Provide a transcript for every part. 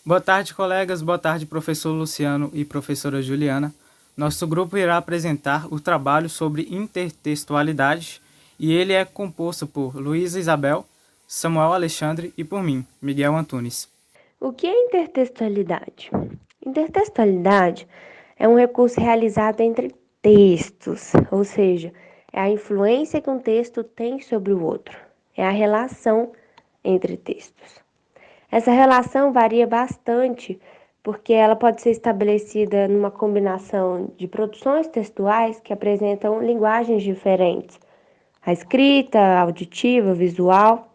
Boa tarde, colegas. Boa tarde, professor Luciano e professora Juliana. Nosso grupo irá apresentar o trabalho sobre intertextualidade e ele é composto por Luísa Isabel, Samuel Alexandre e por mim, Miguel Antunes. O que é intertextualidade? Intertextualidade é um recurso realizado entre textos, ou seja, é a influência que um texto tem sobre o outro, é a relação entre textos. Essa relação varia bastante porque ela pode ser estabelecida numa combinação de produções textuais que apresentam linguagens diferentes, a escrita, a auditiva, visual,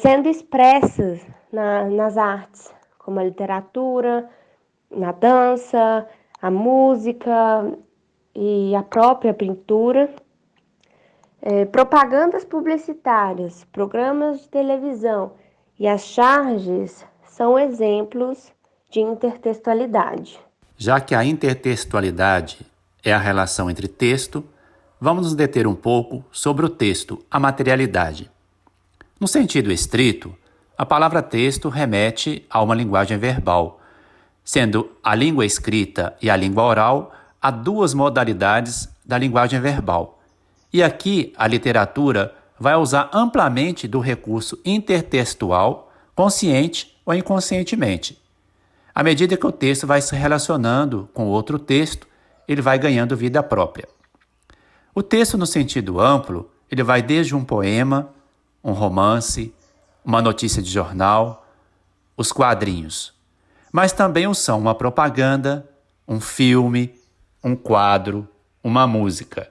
sendo expressas nas artes, como a literatura, na dança, a música e a própria pintura. Propagandas publicitárias, programas de televisão e as charges são exemplos de intertextualidade. Já que a intertextualidade é a relação entre texto, vamos nos deter um pouco sobre o texto, a materialidade. No sentido estrito, a palavra texto remete a uma linguagem verbal, sendo a língua escrita e a língua oral as duas modalidades da linguagem verbal. E aqui a literatura vai usar amplamente do recurso intertextual, consciente ou inconscientemente. À medida que o texto vai se relacionando com outro texto, ele vai ganhando vida própria. O texto, no sentido amplo, ele vai desde um poema, um romance, uma notícia de jornal, os quadrinhos. Mas também o são uma propaganda, um filme, um quadro, uma música.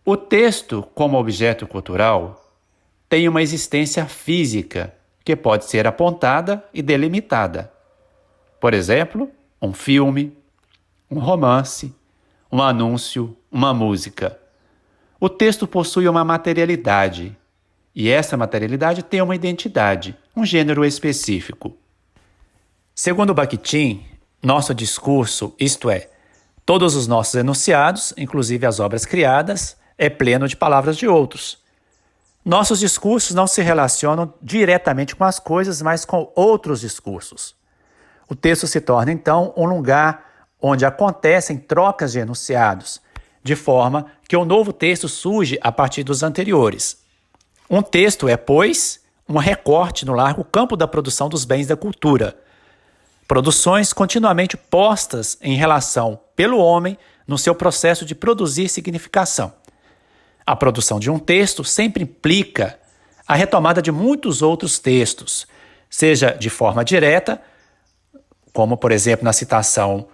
O texto, como objeto cultural, tem uma existência física que pode ser apontada e delimitada. Por exemplo, um filme, um romance, um anúncio, uma música. O texto possui uma materialidade, e essa materialidade tem uma identidade, um gênero específico. Segundo Bakhtin, nosso discurso, isto é, todos os nossos enunciados, inclusive as obras criadas, é pleno de palavras de outros. Nossos discursos não se relacionam diretamente com as coisas, mas com outros discursos. O texto se torna, então, um lugar onde acontecem trocas de enunciados, de forma que o novo texto surge a partir dos anteriores. Um texto é, pois, um recorte no largo campo da produção dos bens da cultura. Produções continuamente postas em relação pelo homem no seu processo de produzir significação. A produção de um texto sempre implica a retomada de muitos outros textos, seja de forma direta, como, por exemplo, na citação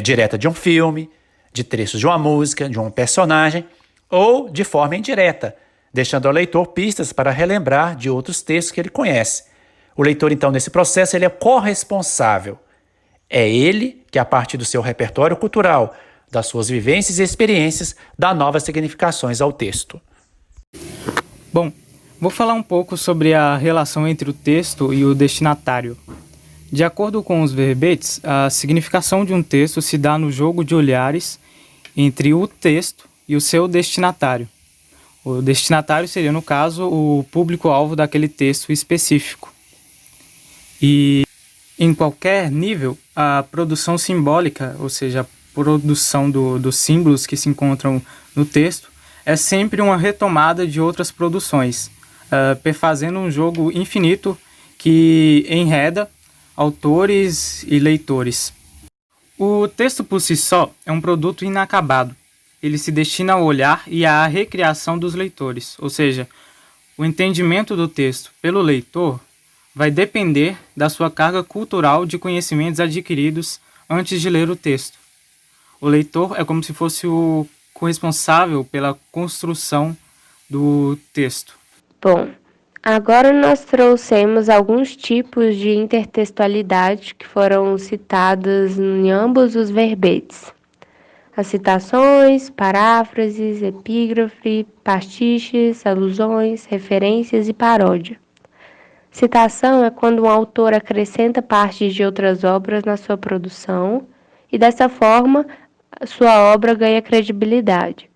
direta de um filme, de trechos de uma música, de um personagem, ou de forma indireta, deixando ao leitor pistas para relembrar de outros textos que ele conhece. O leitor, então, nesse processo, ele é corresponsável. É ele que, a partir do seu repertório cultural, das suas vivências e experiências, dá novas significações ao texto. Bom, vou falar um pouco sobre a relação entre o texto e o destinatário. De acordo com os verbetes, a significação de um texto se dá no jogo de olhares entre o texto e o seu destinatário. O destinatário seria, no caso, o público-alvo daquele texto específico. E em qualquer nível, a produção simbólica, ou seja, a produção dos símbolos que se encontram no texto, é sempre uma retomada de outras produções, perfazendo um jogo infinito que enreda autores e leitores. O texto por si só é um produto inacabado. Ele se destina ao olhar e à recriação dos leitores, ou seja, o entendimento do texto pelo leitor vai depender da sua carga cultural de conhecimentos adquiridos antes de ler o texto. O leitor é como se fosse o corresponsável pela construção do texto. Bom, agora nós trouxemos alguns tipos de intertextualidade que foram citados em ambos os verbetes. As citações, paráfrases, epígrafe, pastiches, alusões, referências e paródia. Citação é quando um autor acrescenta partes de outras obras na sua produção e, dessa forma, sua obra ganha credibilidade.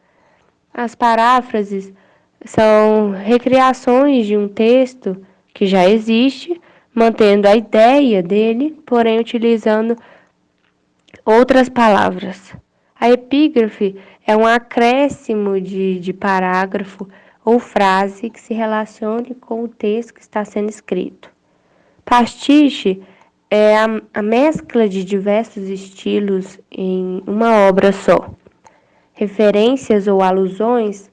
As paráfrases são recriações de um texto que já existe, mantendo a ideia dele, porém utilizando outras palavras. A epígrafe é um acréscimo de parágrafo ou frase que se relacione com o texto que está sendo escrito. Pastiche é a mescla de diversos estilos em uma obra só. Referências ou alusões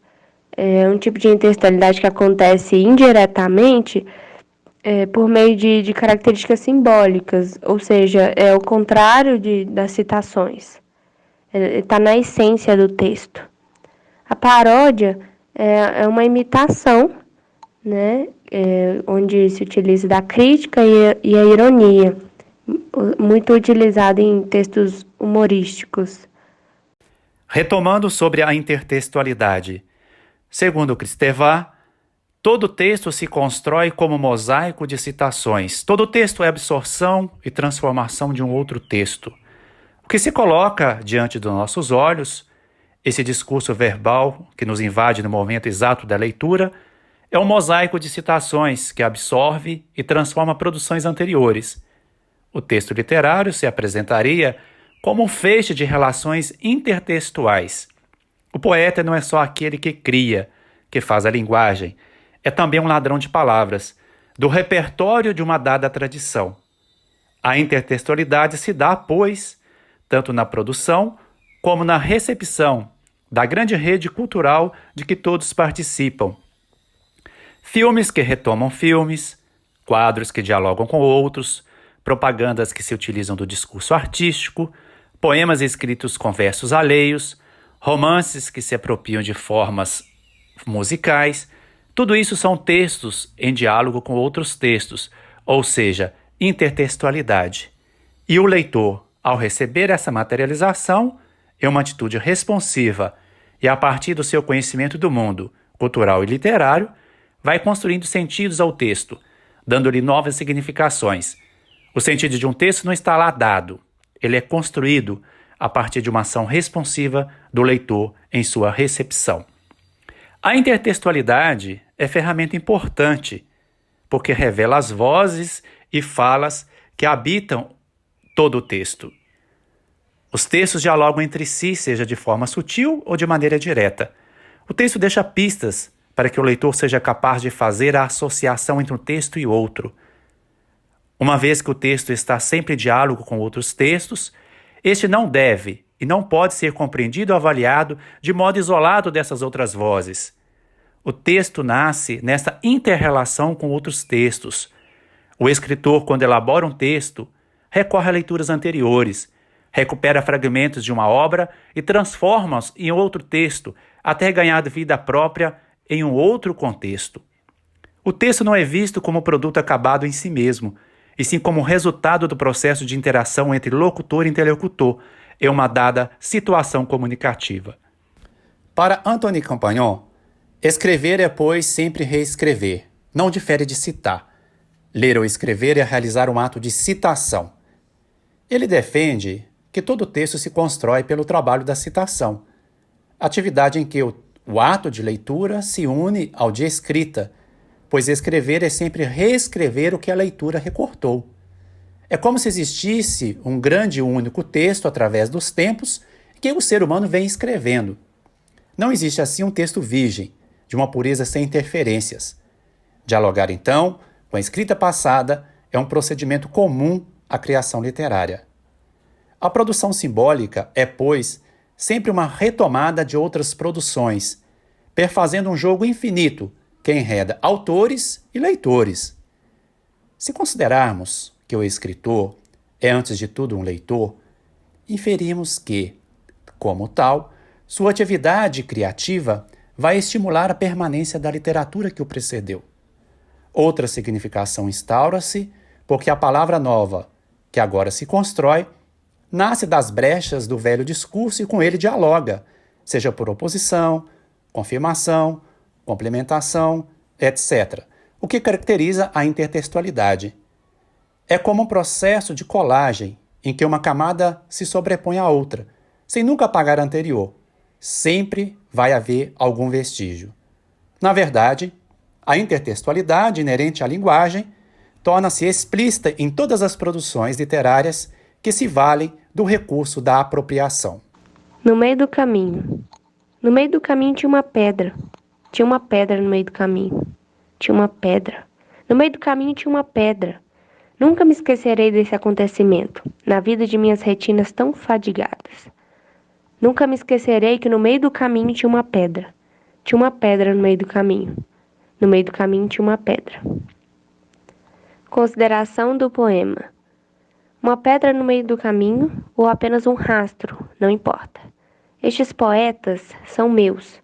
é um tipo de intertextualidade que acontece indiretamente por meio de características simbólicas, ou seja, é o contrário das citações. Está na essência do texto. A paródia é uma imitação, né, onde se utiliza da crítica e a ironia, muito utilizada em textos humorísticos. Retomando sobre a intertextualidade. Segundo Kristeva, todo texto se constrói como mosaico de citações. Todo texto é absorção e transformação de um outro texto. O que se coloca diante dos nossos olhos, esse discurso verbal que nos invade no momento exato da leitura, é um mosaico de citações que absorve e transforma produções anteriores. O texto literário se apresentaria como um feixe de relações intertextuais. O poeta não é só aquele que cria, que faz a linguagem, é também um ladrão de palavras, do repertório de uma dada tradição. A intertextualidade se dá, pois, tanto na produção como na recepção da grande rede cultural de que todos participam. Filmes que retomam filmes, quadros que dialogam com outros, propagandas que se utilizam do discurso artístico, poemas escritos com versos alheios, romances que se apropriam de formas musicais. Tudo isso são textos em diálogo com outros textos, ou seja, intertextualidade. E o leitor, ao receber essa materialização, é uma atitude responsiva e, a partir do seu conhecimento do mundo cultural e literário, vai construindo sentidos ao texto, dando-lhe novas significações. O sentido de um texto não está lá dado, ele é construído a partir de uma ação responsiva do leitor em sua recepção. A intertextualidade é ferramenta importante, porque revela as vozes e falas que habitam todo o texto. Os textos dialogam entre si, seja de forma sutil ou de maneira direta. O texto deixa pistas para que o leitor seja capaz de fazer a associação entre um texto e outro. Uma vez que o texto está sempre em diálogo com outros textos, este não deve e não pode ser compreendido ou avaliado de modo isolado dessas outras vozes. O texto nasce nessa inter-relação com outros textos. O escritor, quando elabora um texto, recorre a leituras anteriores, recupera fragmentos de uma obra e transforma-os em outro texto, até ganhar vida própria em um outro contexto. O texto não é visto como produto acabado em si mesmo, e sim como resultado do processo de interação entre locutor e interlocutor, em uma dada situação comunicativa. Para Anthony Compagnon, escrever é, pois, sempre reescrever, não difere de citar. Ler ou escrever é realizar um ato de citação. Ele defende que todo texto se constrói pelo trabalho da citação, atividade em que o ato de leitura se une ao de escrita, pois escrever é sempre reescrever o que a leitura recortou. É como se existisse um grande e único texto através dos tempos que o ser humano vem escrevendo. Não existe assim um texto virgem, de uma pureza sem interferências. Dialogar, então, com a escrita passada é um procedimento comum à criação literária. A produção simbólica é, pois, sempre uma retomada de outras produções, perfazendo um jogo infinito que enreda autores e leitores. Se considerarmos que o escritor é, antes de tudo, um leitor, inferimos que, como tal, sua atividade criativa vai estimular a permanência da literatura que o precedeu. Outra significação instaura-se porque a palavra nova, que agora se constrói, nasce das brechas do velho discurso e com ele dialoga, seja por oposição, confirmação, complementação, etc., o que caracteriza a intertextualidade. É como um processo de colagem em que uma camada se sobrepõe à outra, sem nunca apagar a anterior. Sempre vai haver algum vestígio. Na verdade, a intertextualidade inerente à linguagem torna-se explícita em todas as produções literárias que se valem do recurso da apropriação. No meio do caminho. No meio do caminho tinha uma pedra. Tinha uma pedra no meio do caminho. Tinha uma pedra. No meio do caminho tinha uma pedra. Nunca me esquecerei desse acontecimento, na vida de minhas retinas tão fadigadas. Nunca me esquecerei que no meio do caminho tinha uma pedra. Tinha uma pedra no meio do caminho. No meio do caminho tinha uma pedra. Consideração do poema. Uma pedra no meio do caminho ou apenas um rastro, não importa. Estes poetas são meus.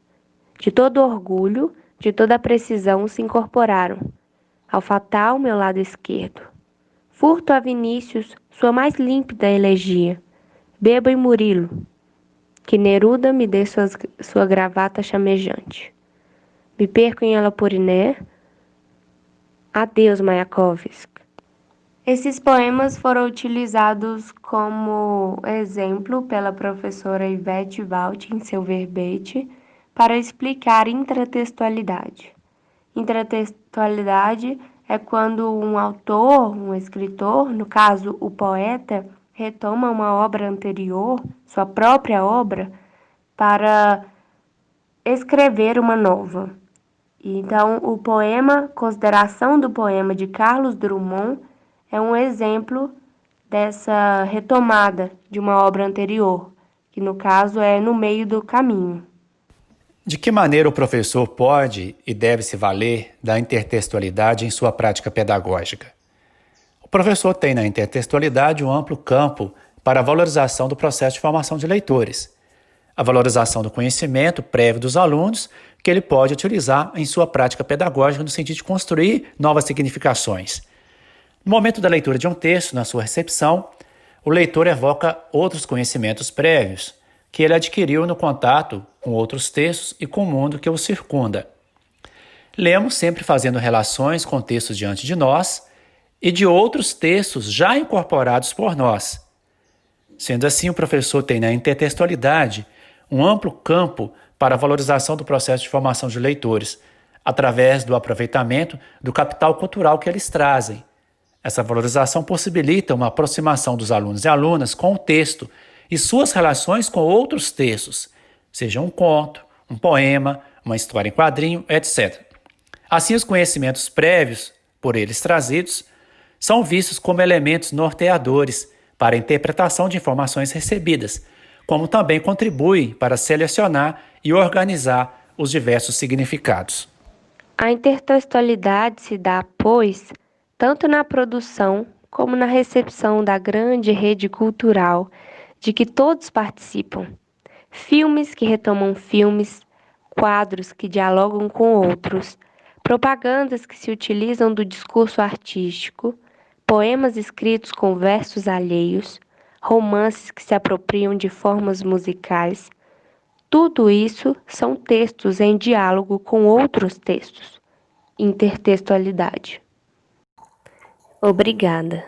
De todo orgulho, de toda precisão se incorporaram ao fatal meu lado esquerdo. Furto a Vinícius sua mais límpida elegia. Bebo em Murilo, que Neruda me dê sua gravata chamejante. Me perco em Elaporiné. Adeus, Mayakovsky. Esses poemas foram utilizados como exemplo pela professora Ivete Walt em seu verbete para explicar intratextualidade. Intratextualidade é quando um autor, um escritor, no caso o poeta, retoma uma obra anterior, sua própria obra, para escrever uma nova. Então, o poema Consideração do Poema de Carlos Drummond é um exemplo dessa retomada de uma obra anterior, que no caso é No Meio do Caminho. De que maneira o professor pode e deve se valer da intertextualidade em sua prática pedagógica? O professor tem na intertextualidade um amplo campo para a valorização do processo de formação de leitores, a valorização do conhecimento prévio dos alunos que ele pode utilizar em sua prática pedagógica no sentido de construir novas significações. No momento da leitura de um texto, na sua recepção, o leitor evoca outros conhecimentos prévios que ele adquiriu no contato com outros textos e com o mundo que o circunda. Lemos sempre fazendo relações com textos diante de nós e de outros textos já incorporados por nós. Sendo assim, o professor tem na intertextualidade um amplo campo para a valorização do processo de formação de leitores, através do aproveitamento do capital cultural que eles trazem. Essa valorização possibilita uma aproximação dos alunos e alunas com o texto e suas relações com outros textos, seja um conto, um poema, uma história em quadrinho, etc. Assim, os conhecimentos prévios, por eles trazidos, são vistos como elementos norteadores para a interpretação de informações recebidas, como também contribuem para selecionar e organizar os diversos significados. A intertextualidade se dá, pois, tanto na produção como na recepção da grande rede cultural de que todos participam. Filmes que retomam filmes, quadros que dialogam com outros, propagandas que se utilizam do discurso artístico, poemas escritos com versos alheios, romances que se apropriam de formas musicais. Tudo isso são textos em diálogo com outros textos. Intertextualidade. Obrigada.